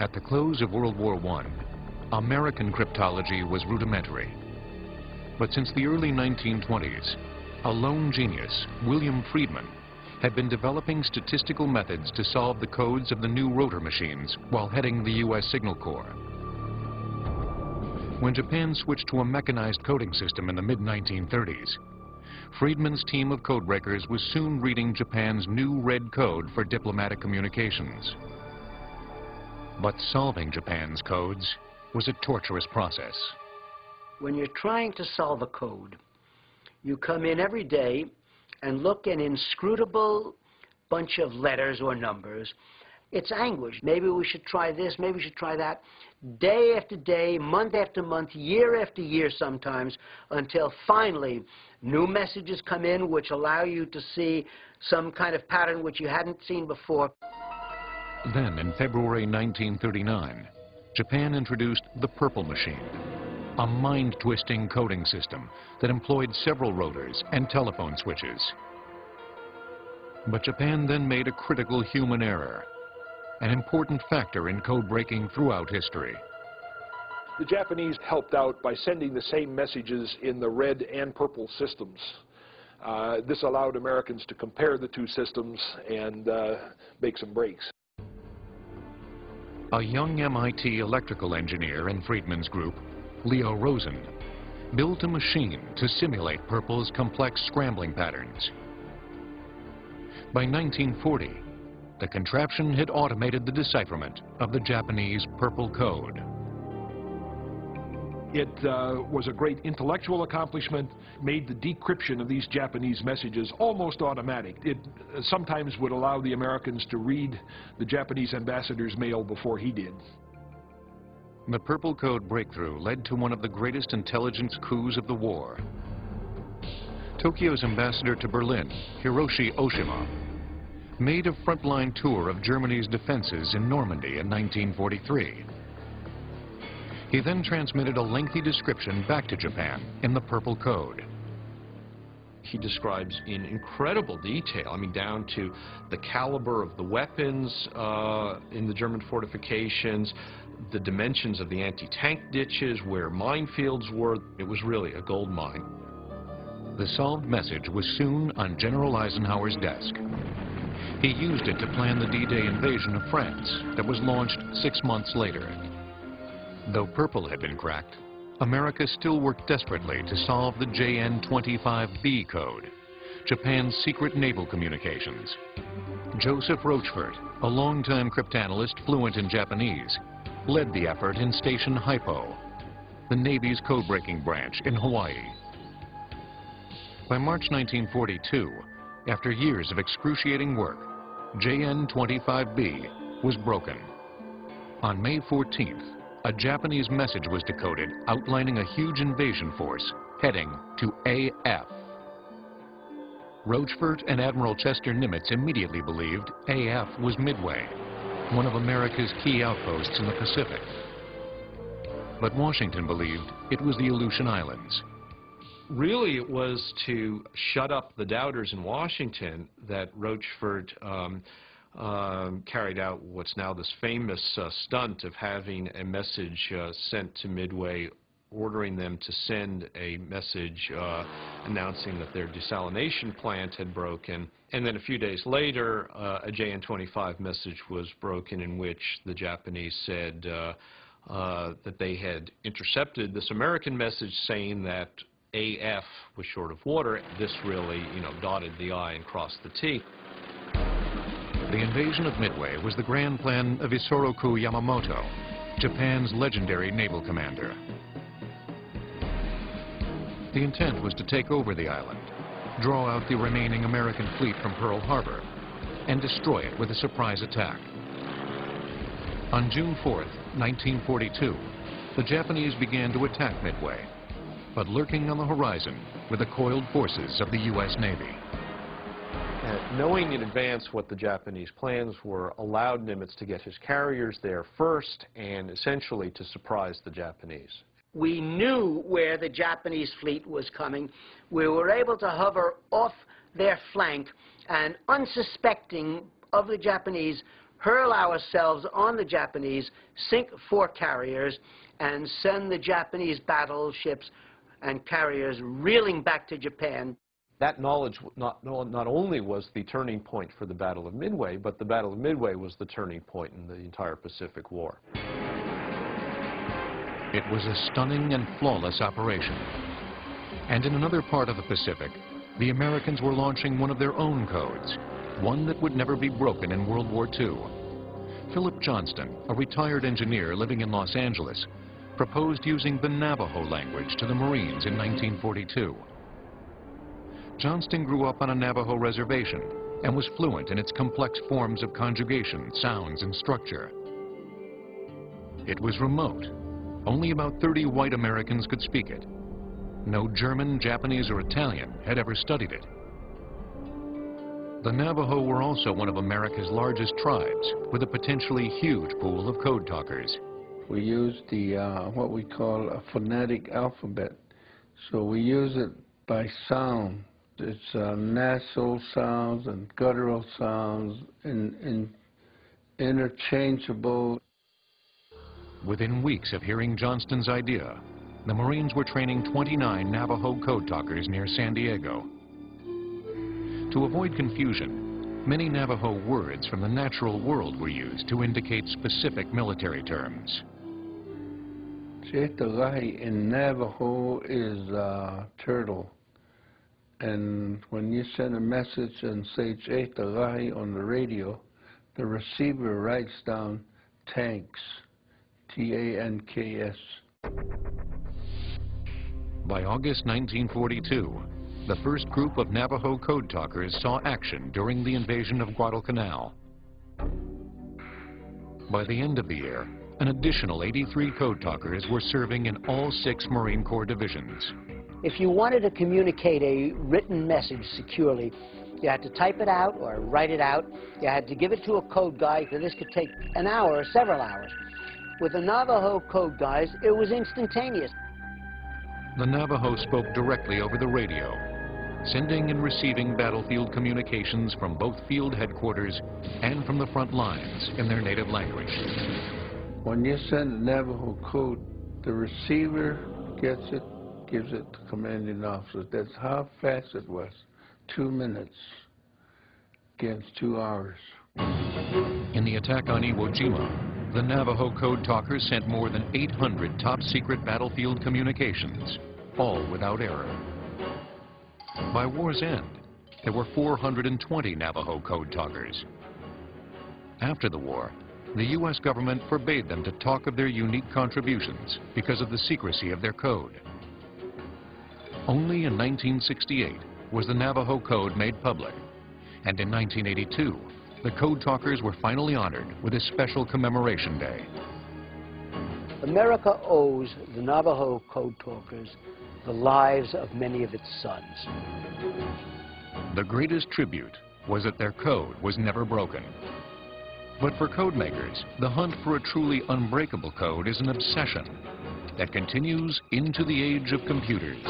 At the close of World War I, American cryptology was rudimentary. But since the early 1920s, a lone genius, William Friedman, had been developing statistical methods to solve the codes of the new rotor machines while heading the U.S. Signal Corps. When Japan switched to a mechanized coding system in the mid-1930s, Friedman's team of codebreakers was soon reading Japan's new red code for diplomatic communications. But solving Japan's codes was a torturous process. When you're trying to solve a code, you come in every day and look at an inscrutable bunch of letters or numbers. It's anguish. Maybe we should try this, maybe we should try that. Day after day, month after month, year after year sometimes, until finally new messages come in which allow you to see some kind of pattern which you hadn't seen before. Then, in February 1939, Japan introduced the Purple Machine, a mind-twisting coding system that employed several rotors and telephone switches. But Japan then made a critical human error, an important factor in code breaking throughout history. The Japanese helped out by sending the same messages in the red and purple systems. This allowed Americans to compare the two systems and make some breaks. A young MIT electrical engineer in Friedman's group, Leo Rosen, built a machine to simulate Purple's complex scrambling patterns. By 1940, the contraption had automated the decipherment of the Japanese Purple code. It was a great intellectual accomplishment, made the decryption of these Japanese messages almost automatic. It sometimes would allow the Americans to read the Japanese ambassador's mail before he did. The Purple code breakthrough led to one of the greatest intelligence coups of the war. Tokyo's ambassador to Berlin, Hiroshi Oshima, made a frontline tour of Germany's defenses in Normandy in 1943. He then transmitted a lengthy description back to Japan in the Purple code. He describes in incredible detail, I mean, down to the caliber of the weapons in the German fortifications, the dimensions of the anti-tank ditches, where minefields were. It was really a gold mine. The solved message was soon on General Eisenhower's desk. He used it to plan the D-Day invasion of France that was launched 6 months later. Though Purple had been cracked, America still worked desperately to solve the JN-25B code, Japan's secret naval communications. Joseph Rochefort, a longtime cryptanalyst fluent in Japanese, led the effort in Station Hypo, the Navy's code-breaking branch in Hawaii. By March 1942, after years of excruciating work, JN-25B was broken. On May 14th, a Japanese message was decoded outlining a huge invasion force heading to AF. Rochefort and Admiral Chester Nimitz immediately believed AF was Midway, one of America's key outposts in the Pacific. But Washington believed it was the Aleutian Islands. Really, it was to shut up the doubters in Washington that Rochefort carried out what's now this famous stunt of having a message sent to Midway, ordering them to send a message announcing that their desalination plant had broken. And then a few days later, a JN-25 message was broken in which the Japanese said that they had intercepted this American message saying that AF was short of water. This really, dotted the I and crossed the T. The invasion of Midway was the grand plan of Isoroku Yamamoto, Japan's legendary naval commander. The intent was to take over the island, draw out the remaining American fleet from Pearl Harbor, and destroy it with a surprise attack. On June 4th, 1942, the Japanese began to attack Midway, but lurking on the horizon were the coiled forces of the U.S. Navy. Knowing in advance what the Japanese plans were allowed Nimitz to get his carriers there first and essentially to surprise the Japanese. We knew where the Japanese fleet was coming. We were able to hover off their flank and, unsuspecting of the Japanese, hurl ourselves on the Japanese, sink 4 carriers, and send the Japanese battleships and carriers reeling back to Japan. That knowledge not only was the turning point for the Battle of Midway, but the Battle of Midway was the turning point in the entire Pacific War. It was a stunning and flawless operation. And in another part of the Pacific, the Americans were launching one of their own codes, one that would never be broken in World War II. Philip Johnston, a retired engineer living in Los Angeles, proposed using the Navajo language to the Marines in 1942. Johnston grew up on a Navajo reservation and was fluent in its complex forms of conjugation, sounds, and structure. It was remote. Only about 30 white Americans could speak it. No German, Japanese, or Italian had ever studied it. The Navajo were also one of America's largest tribes, with a potentially huge pool of code talkers. We use the what we call a phonetic alphabet. So we use it by sound. It's nasal sounds and guttural sounds and interchangeable. Within weeks of hearing Johnston's idea, the Marines were training 29 Navajo code talkers near San Diego. To avoid confusion, many Navajo words from the natural world were used to indicate specific military terms. Chetalahi in Navajo is turtle. And when you send a message and say Chetalahi on the radio, the receiver writes down tanks, T-A-N-K-S. By August 1942, the first group of Navajo code talkers saw action during the invasion of Guadalcanal. By the end of the year, an additional 83 code talkers were serving in all 6 Marine Corps divisions. If you wanted to communicate a written message securely, you had to type it out or write it out. You had to give it to a code guy, so this could take an hour or several hours. With the Navajo code guys, it was instantaneous. The Navajo spoke directly over the radio, sending and receiving battlefield communications from both field headquarters and from the front lines in their native language. When you send a Navajo code, the receiver gets it, gives it to commanding officer. That's how fast it was. 2 minutes against 2 hours. In the attack on Iwo Jima, the Navajo code talkers sent more than 800 top-secret battlefield communications, all without error. By war's end, there were 420 Navajo code talkers. After the war, the U.S. government forbade them to talk of their unique contributions because of the secrecy of their code. Only in 1968 was the Navajo Code made public, and in 1982, the code talkers were finally honored with a special commemoration day. America owes the Navajo code talkers the lives of many of its sons. The greatest tribute was that their code was never broken. But for code makers, the hunt for a truly unbreakable code is an obsession that continues into the age of computers.